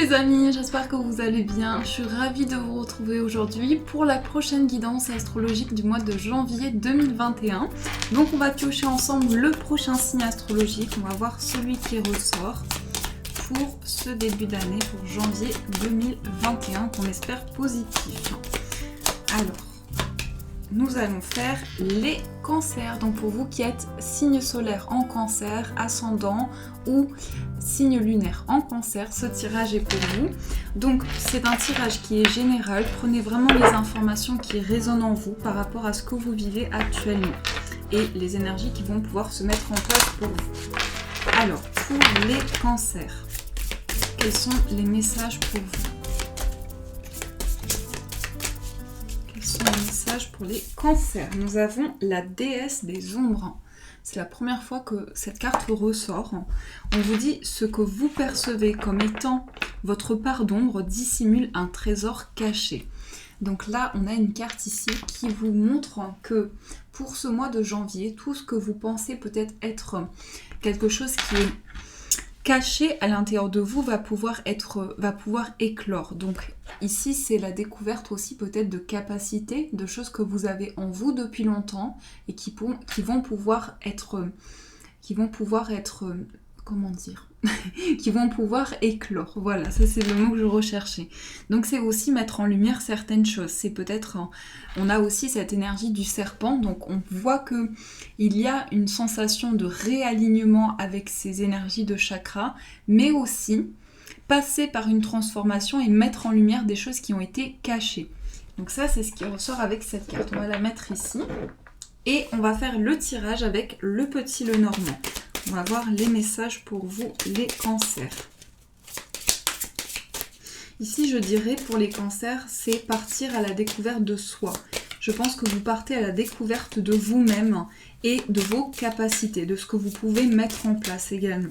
les amis, j'espère que vous allez bien. Je suis ravie de vous retrouver aujourd'hui pour la prochaine guidance astrologique du mois de janvier 2021. Donc on va piocher ensemble le prochain signe astrologique, on va voir celui qui ressort pour ce début d'année, pour janvier 2021, qu'on espère positif. Alors, nous allons faire les cancers. Donc pour vous qui êtes signe solaire en cancer, ascendant ou signe lunaire en cancer, ce tirage est pour vous. Donc c'est un tirage qui est général. Prenez vraiment les informations qui résonnent en vous par rapport à ce que vous vivez actuellement et les énergies qui vont pouvoir se mettre en place pour vous. Alors, pour les cancers, quels sont les messages pour vous? Message pour les cancers. Nous avons la déesse des ombres. C'est la première fois que cette carte ressort. On vous dit ce que vous percevez comme étant votre part d'ombre dissimule un trésor caché. Donc là, on a une carte ici qui vous montre que pour ce mois de janvier, tout ce que vous pensez peut-être être quelque chose qui est caché à l'intérieur de vous va pouvoir éclore. Donc ici c'est la découverte aussi peut-être de capacités, de choses que vous avez en vous depuis longtemps et qui vont pouvoir être comment dire qui vont pouvoir éclore. Voilà, ça c'est le mot que je recherchais. Donc c'est aussi mettre en lumière certaines choses. C'est peut-être, on a aussi cette énergie du serpent, donc on voit que il y a une sensation de réalignement avec ces énergies de chakra, mais aussi passer par une transformation et mettre en lumière des choses qui ont été cachées. Donc ça c'est ce qui ressort avec cette carte. On va la mettre ici et on va faire le tirage avec le petit Lenormand. On va voir les messages pour vous, les cancers. Ici, je dirais pour les cancers, c'est partir à la découverte de soi. Je pense que vous partez à la découverte de vous-même et de vos capacités, de ce que vous pouvez mettre en place également.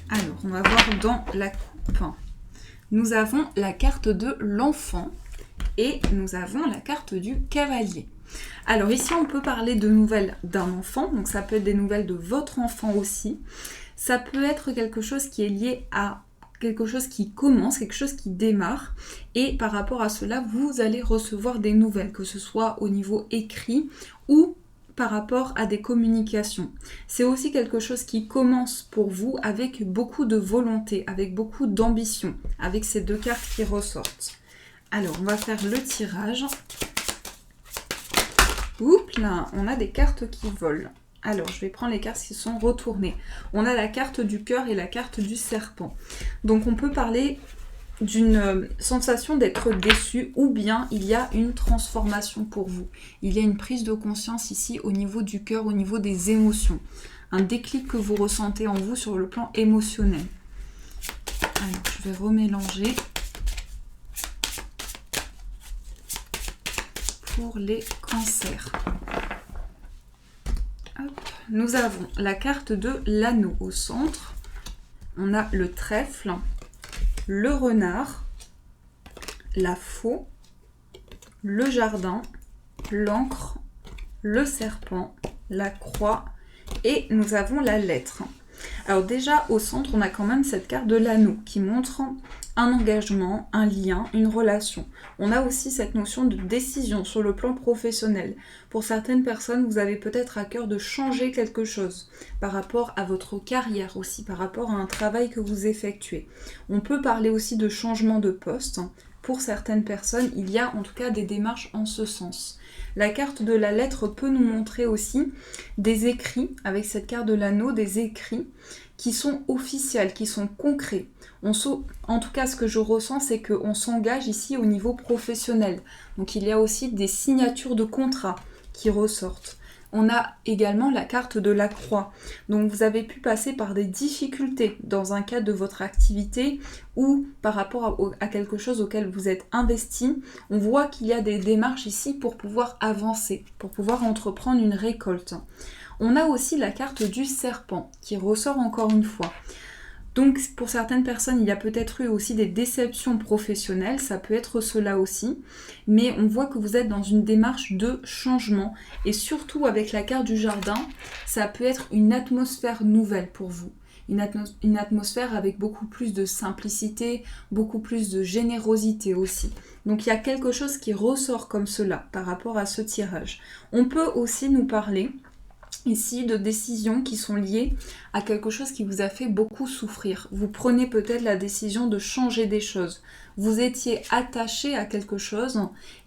Alors, on va voir dans la coupe. Nous avons la carte de l'enfant et nous avons la carte du cavalier. Alors ici on peut parler de nouvelles d'un enfant, donc ça peut être des nouvelles de votre enfant aussi. Ça peut être quelque chose qui est lié à quelque chose qui commence, quelque chose qui démarre. Et par rapport à cela, vous allez recevoir des nouvelles, que ce soit au niveau écrit ou par rapport à des communications. C'est aussi quelque chose qui commence pour vous avec beaucoup de volonté, avec beaucoup d'ambition, avec ces deux cartes qui ressortent. Alors on va faire le tirage. Oups là, on a des cartes qui volent. Alors, je vais prendre les cartes qui sont retournées. On a la carte du cœur et la carte du serpent. Donc, on peut parler d'une sensation d'être déçu ou bien il y a une transformation pour vous. Il y a une prise de conscience ici au niveau du cœur, au niveau des émotions. Un déclic que vous ressentez en vous sur le plan émotionnel. Alors, je vais remélanger. Pour les cancers. Hop. Nous avons la carte de l'anneau au centre. On a le trèfle, le renard, la faux, le jardin, l'encre, le serpent, la croix et nous avons la lettre. Alors déjà au centre on a quand même cette carte de l'anneau qui montre un engagement, un lien, une relation. On a aussi cette notion de décision sur le plan professionnel. Pour certaines personnes, vous avez peut-être à cœur de changer quelque chose par rapport à votre carrière aussi, par rapport à un travail que vous effectuez. On peut parler aussi de changement de poste. Pour certaines personnes, il y a en tout cas des démarches en ce sens. La carte de la lettre peut nous montrer aussi des écrits, avec cette carte de l'anneau, des écrits qui sont officiels, qui sont concrets. En tout cas, ce que je ressens, c'est qu'on s'engage ici au niveau professionnel. Donc il y a aussi des signatures de contrats qui ressortent. On a également la carte de la croix. Donc vous avez pu passer par des difficultés dans un cadre de votre activité ou par rapport à quelque chose auquel vous êtes investi. On voit qu'il y a des démarches ici pour pouvoir avancer, pour pouvoir entreprendre une récolte. On a aussi la carte du serpent qui ressort encore une fois. Donc pour certaines personnes, il y a peut-être eu aussi des déceptions professionnelles, ça peut être cela aussi, mais on voit que vous êtes dans une démarche de changement et surtout avec la carte du jardin, ça peut être une atmosphère nouvelle pour vous. une atmosphère avec beaucoup plus de simplicité, beaucoup plus de générosité aussi. Donc il y a quelque chose qui ressort comme cela par rapport à ce tirage. On peut aussi nous parler ici de décisions qui sont liées à quelque chose qui vous a fait beaucoup souffrir. Vous prenez peut-être la décision de changer des choses. Vous étiez attaché à quelque chose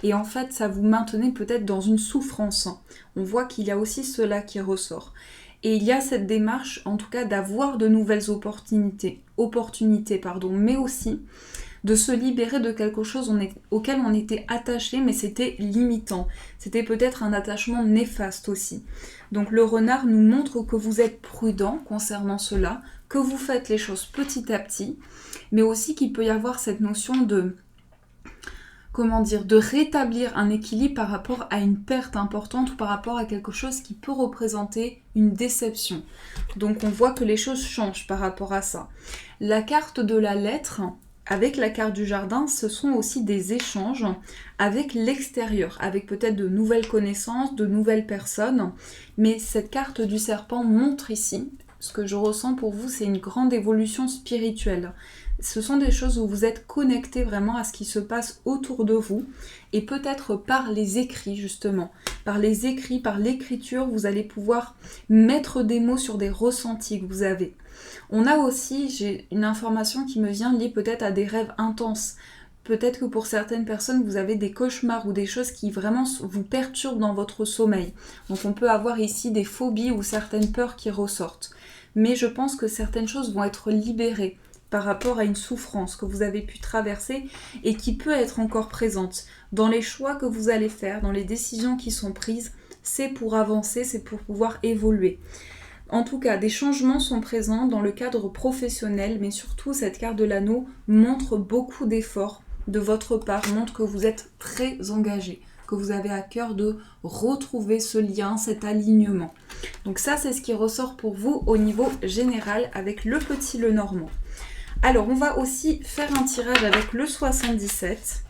et en fait ça vous maintenait peut-être dans une souffrance. On voit qu'il y a aussi cela qui ressort. Et il y a cette démarche en tout cas d'avoir de nouvelles opportunités, mais aussi de se libérer de quelque chose auquel on était attaché, mais c'était limitant. C'était peut-être un attachement néfaste aussi. Donc le renard nous montre que vous êtes prudent concernant cela, que vous faites les choses petit à petit, mais aussi qu'il peut y avoir cette notion de rétablir un équilibre par rapport à une perte importante ou par rapport à quelque chose qui peut représenter une déception. Donc on voit que les choses changent par rapport à ça. La carte de la lettre, avec la carte du jardin, ce sont aussi des échanges avec l'extérieur, avec peut-être de nouvelles connaissances, de nouvelles personnes. Mais cette carte du serpent montre ici, ce que je ressens pour vous, c'est une grande évolution spirituelle. Ce sont des choses où vous êtes connecté vraiment à ce qui se passe autour de vous et peut-être par les écrits justement. Par les écrits, par l'écriture, vous allez pouvoir mettre des mots sur des ressentis que vous avez. On a aussi, j'ai une information qui me vient liée peut-être à des rêves intenses. Peut-être que pour certaines personnes, vous avez des cauchemars ou des choses qui vraiment vous perturbent dans votre sommeil. Donc on peut avoir ici des phobies ou certaines peurs qui ressortent. Mais je pense que certaines choses vont être libérées par rapport à une souffrance que vous avez pu traverser et qui peut être encore présente. Dans les choix que vous allez faire, dans les décisions qui sont prises, c'est pour avancer, c'est pour pouvoir évoluer. En tout cas, des changements sont présents dans le cadre professionnel, mais surtout cette carte de l'anneau montre beaucoup d'efforts de votre part, montre que vous êtes très engagé, que vous avez à cœur de retrouver ce lien, cet alignement. Donc ça, c'est ce qui ressort pour vous au niveau général avec le petit Lenormand. Alors, on va aussi faire un tirage avec le 77.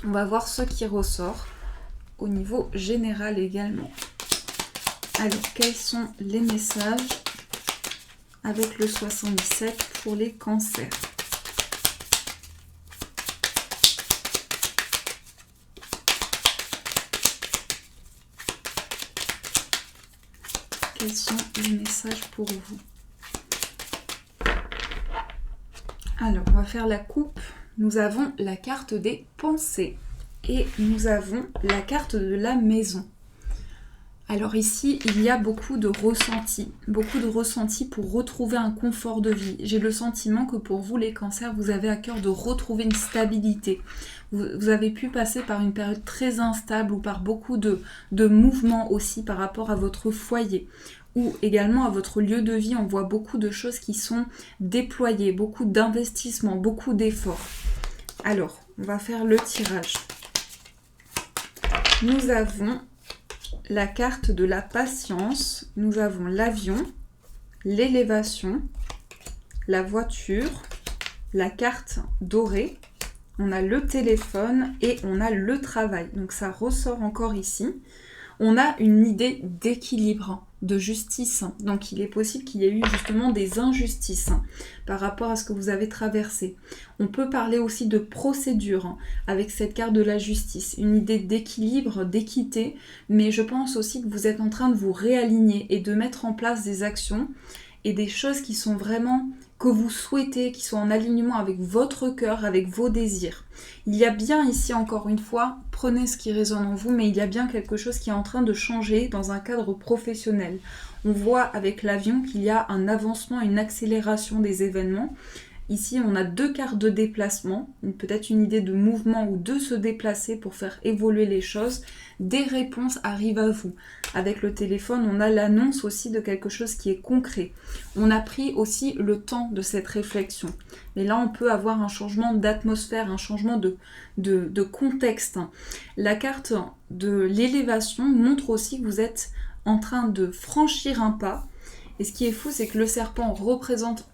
On va voir ce qui ressort au niveau général également. Alors, quels sont les messages avec le 77 pour les cancers? Quels sont les messages pour vous? Alors, on va faire la coupe. Nous avons la carte des pensées et nous avons la carte de la maison. Alors ici, il y a beaucoup de ressentis pour retrouver un confort de vie. J'ai le sentiment que pour vous, les cancers, vous avez à cœur de retrouver une stabilité. Vous avez pu passer par une période très instable ou par beaucoup de mouvements aussi par rapport à votre foyer. Ou également à votre lieu de vie, on voit beaucoup de choses qui sont déployées, beaucoup d'investissements, beaucoup d'efforts. Alors, on va faire le tirage. Nous avons la carte de la patience, nous avons l'avion, l'élévation, la voiture, la carte dorée, on a le téléphone et on a le travail. Donc ça ressort encore ici. On a une idée d'équilibre, de justice. Donc il est possible qu'il y ait eu justement des injustices par rapport à ce que vous avez traversé. On peut parler aussi de procédure avec cette carte de la justice, une idée d'équilibre, d'équité, mais je pense aussi que vous êtes en train de vous réaligner et de mettre en place des actions et des choses qui sont vraiment que vous souhaitez, qui sont en alignement avec votre cœur, avec vos désirs. Il y a bien ici, encore une fois, prenez ce qui résonne en vous, mais il y a bien quelque chose qui est en train de changer dans un cadre professionnel. On voit avec l'avion qu'il y a un avancement, une accélération des événements. Ici, on a deux cartes de déplacement, peut-être une idée de mouvement ou de se déplacer pour faire évoluer les choses. Des réponses arrivent à vous. Avec le téléphone, on a l'annonce aussi de quelque chose qui est concret. On a pris aussi le temps de cette réflexion. Mais là, on peut avoir un changement d'atmosphère, un changement de contexte. La carte de l'élévation montre aussi que vous êtes en train de franchir un pas. Et ce qui est fou, c'est que le serpent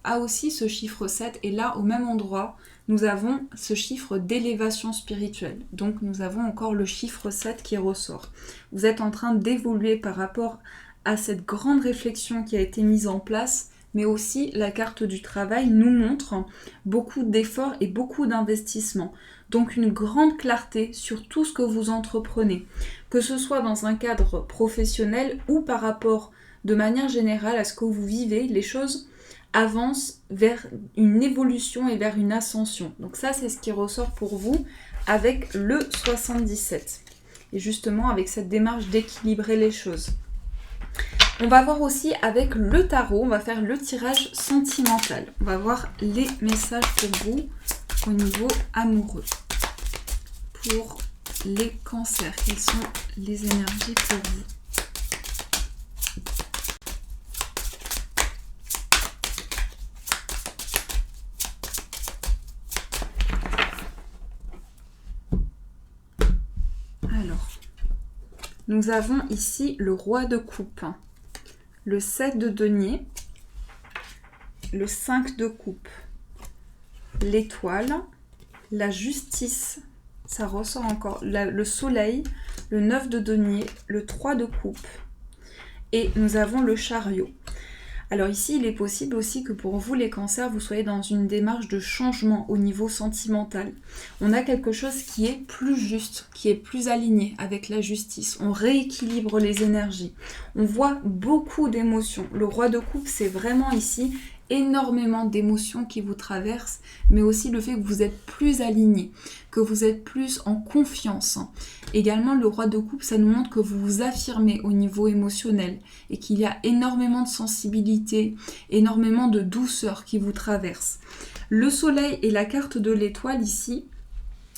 a aussi ce chiffre 7. Et là, au même endroit, nous avons ce chiffre d'élévation spirituelle. Donc, nous avons encore le chiffre 7 qui ressort. Vous êtes en train d'évoluer par rapport à cette grande réflexion qui a été mise en place, mais aussi la carte du travail nous montre beaucoup d'efforts et beaucoup d'investissements. Donc une grande clarté sur tout ce que vous entreprenez, que ce soit dans un cadre professionnel ou par rapport de manière générale à ce que vous vivez, les choses avancent vers une évolution et vers une ascension. Donc ça, c'est ce qui ressort pour vous avec le 77. Et justement, avec cette démarche d'équilibrer les choses. On va voir aussi avec le tarot, on va faire le tirage sentimental. On va voir les messages pour vous au niveau amoureux. Pour les cancers, quelles sont les énergies pour vous? Alors, nous avons ici le roi de coupe, le 7 de denier, le 5 de coupe, l'étoile, la justice, ça ressort encore, le soleil, le 9 de denier, le 3 de coupe et nous avons le chariot. Alors ici, il est possible aussi que pour vous, les cancers, vous soyez dans une démarche de changement au niveau sentimental. On a quelque chose qui est plus juste, qui est plus aligné avec la justice. On rééquilibre les énergies. On voit beaucoup d'émotions. Le roi de coupe, c'est vraiment ici énormément d'émotions qui vous traversent, mais aussi le fait que vous êtes plus aligné, que vous êtes plus en confiance. Également, le roi de coupe, ça nous montre que vous vous affirmez au niveau émotionnel et qu'il y a énormément de sensibilité, énormément de douceur qui vous traverse. Le soleil et la carte de l'étoile ici,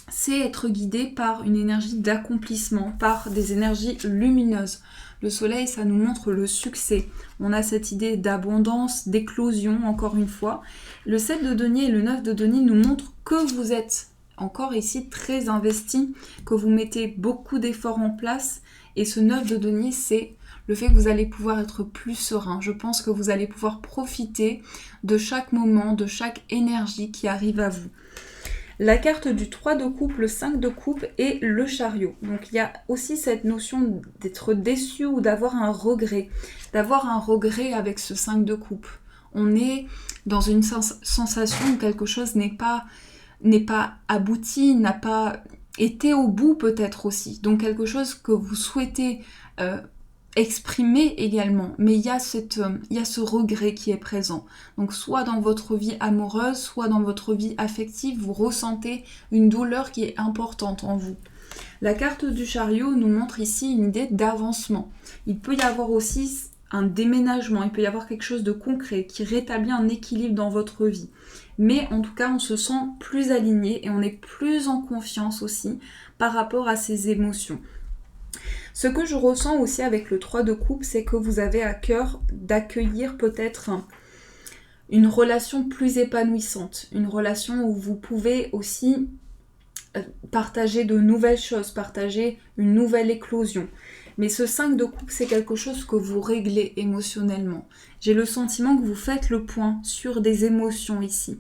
c'est être guidé par une énergie d'accomplissement, par des énergies lumineuses. Le soleil, ça nous montre le succès. On a cette idée d'abondance, d'éclosion, encore une fois. Le 7 de denier et le 9 de denier nous montrent que vous êtes encore ici très investi, que vous mettez beaucoup d'efforts en place. Et ce 9 de denier, c'est le fait que vous allez pouvoir être plus serein. Je pense que vous allez pouvoir profiter de chaque moment, de chaque énergie qui arrive à vous. La carte du 3 de coupe, le 5 de coupe et le chariot. Donc il y a aussi cette notion d'être déçu ou d'avoir un regret. D'avoir un regret avec ce 5 de coupe. On est dans une sensation où quelque chose n'est pas abouti, n'a pas été au bout peut-être aussi. Donc quelque chose que vous souhaitez exprimer également, mais il y a ce regret qui est présent. Donc soit dans votre vie amoureuse, soit dans votre vie affective, vous ressentez une douleur qui est importante en vous. La carte du chariot nous montre ici une idée d'avancement. Il peut y avoir aussi un déménagement, il peut y avoir quelque chose de concret qui rétablit un équilibre dans votre vie. Mais en tout cas, on se sent plus aligné et on est plus en confiance aussi par rapport à ces émotions. Ce que je ressens aussi avec le 3 de coupe, c'est que vous avez à cœur d'accueillir peut-être une relation plus épanouissante, une relation où vous pouvez aussi partager de nouvelles choses, partager une nouvelle éclosion. Mais ce 5 de coupe, c'est quelque chose que vous réglez émotionnellement. J'ai le sentiment que vous faites le point sur des émotions ici.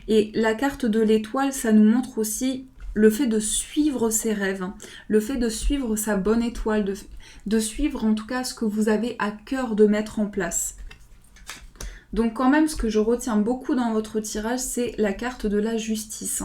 Et la carte de l'étoile, ça nous montre aussi le fait de suivre ses rêves, le fait de suivre sa bonne étoile, de suivre en tout cas ce que vous avez à cœur de mettre en place. Donc quand même, ce que je retiens beaucoup dans votre tirage, c'est la carte de la justice.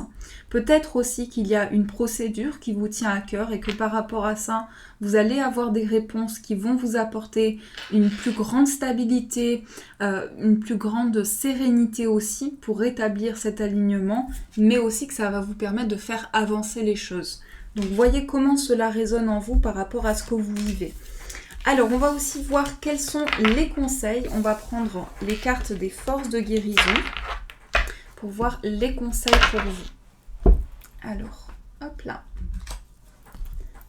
Peut-être aussi qu'il y a une procédure qui vous tient à cœur et que par rapport à ça, vous allez avoir des réponses qui vont vous apporter une plus grande stabilité, une plus grande sérénité aussi pour rétablir cet alignement, mais aussi que ça va vous permettre de faire avancer les choses. Donc voyez comment cela résonne en vous par rapport à ce que vous vivez. Alors, on va aussi voir quels sont les conseils. On va prendre les cartes des forces de guérison pour voir les conseils pour vous. Alors, hop là.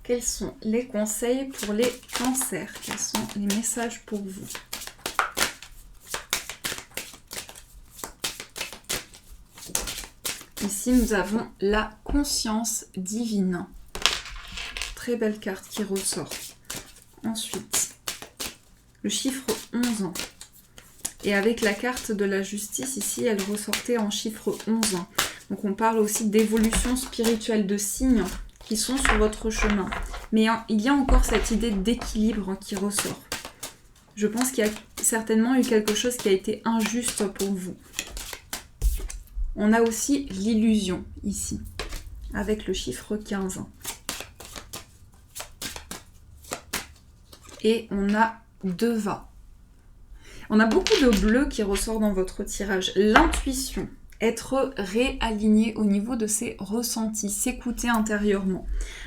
Quels sont les conseils pour les cancers? Quels sont les messages pour vous? Ici, nous avons la conscience divine. Très belle carte qui ressort. Ensuite, le chiffre 11. Et avec la carte de la justice, ici, elle ressortait en chiffre 11. Donc on parle aussi d'évolution spirituelle, de signes qui sont sur votre chemin. Mais il y a encore cette idée d'équilibre qui ressort. Je pense qu'il y a certainement eu quelque chose qui a été injuste pour vous. On a aussi l'illusion ici, avec le chiffre 15. Et on a Deva. On a beaucoup de bleu qui ressort dans votre tirage. L'intuition, être réaligné au niveau de ses ressentis, s'écouter intérieurement.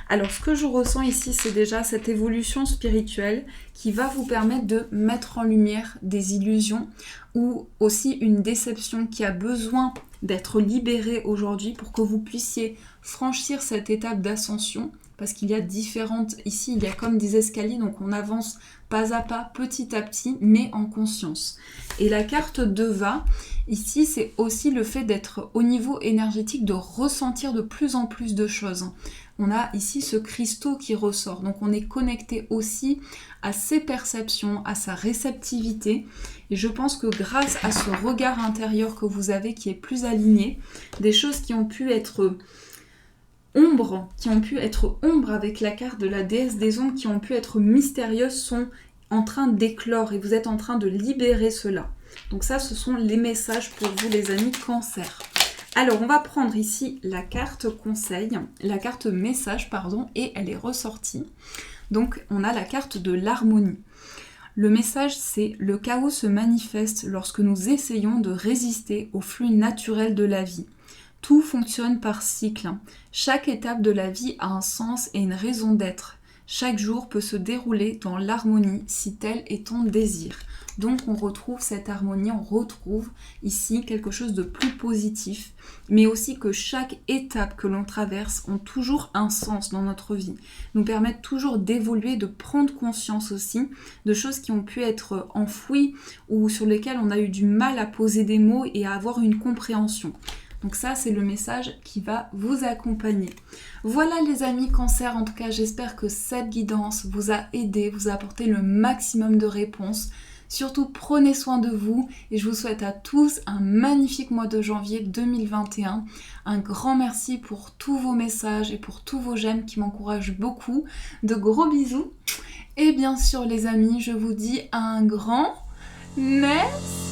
Alors ce que je ressens ici, c'est déjà cette évolution spirituelle qui va vous permettre de mettre en lumière des illusions ou aussi une déception qui a besoin d'être libérée aujourd'hui pour que vous puissiez franchir cette étape d'ascension. Parce qu'il y a différentes... Ici, il y a comme des escaliers, donc on avance pas à pas, petit à petit, mais en conscience. Et la carte Deva, ici, c'est aussi le fait d'être au niveau énergétique, de ressentir de plus en plus de choses. On a ici ce cristaux qui ressort, donc on est connecté aussi à ses perceptions, à sa réceptivité. Et je pense que grâce à ce regard intérieur que vous avez, qui est plus aligné, des choses qui ont pu être... ombres, qui ont pu être ombres avec la carte de la déesse des ombres, qui ont pu être mystérieuses, sont en train d'éclore et vous êtes en train de libérer cela. Donc ça, ce sont les messages pour vous, les amis Cancer. Alors, on va prendre ici la carte conseil, la carte message, pardon, et elle est ressortie. Donc, on a la carte de l'harmonie. Le message, c'est « Le chaos se manifeste lorsque nous essayons de résister au flux naturel de la vie. Tout fonctionne par cycle. Chaque étape de la vie a un sens et une raison d'être. Chaque jour peut se dérouler dans l'harmonie si tel est ton désir. » Donc on retrouve cette harmonie, on retrouve ici quelque chose de plus positif, mais aussi que chaque étape que l'on traverse ont toujours un sens dans notre vie, nous permettent toujours d'évoluer, de prendre conscience aussi de choses qui ont pu être enfouies ou sur lesquelles on a eu du mal à poser des mots et à avoir une compréhension. Donc ça, c'est le message qui va vous accompagner. Voilà les amis Cancer, en tout cas j'espère que cette guidance vous a aidé, vous a apporté le maximum de réponses. Surtout prenez soin de vous et je vous souhaite à tous un magnifique mois de janvier 2021. Un grand merci pour tous vos messages et pour tous vos j'aime qui m'encouragent beaucoup. De gros bisous. Et bien sûr les amis, je vous dis un grand merci.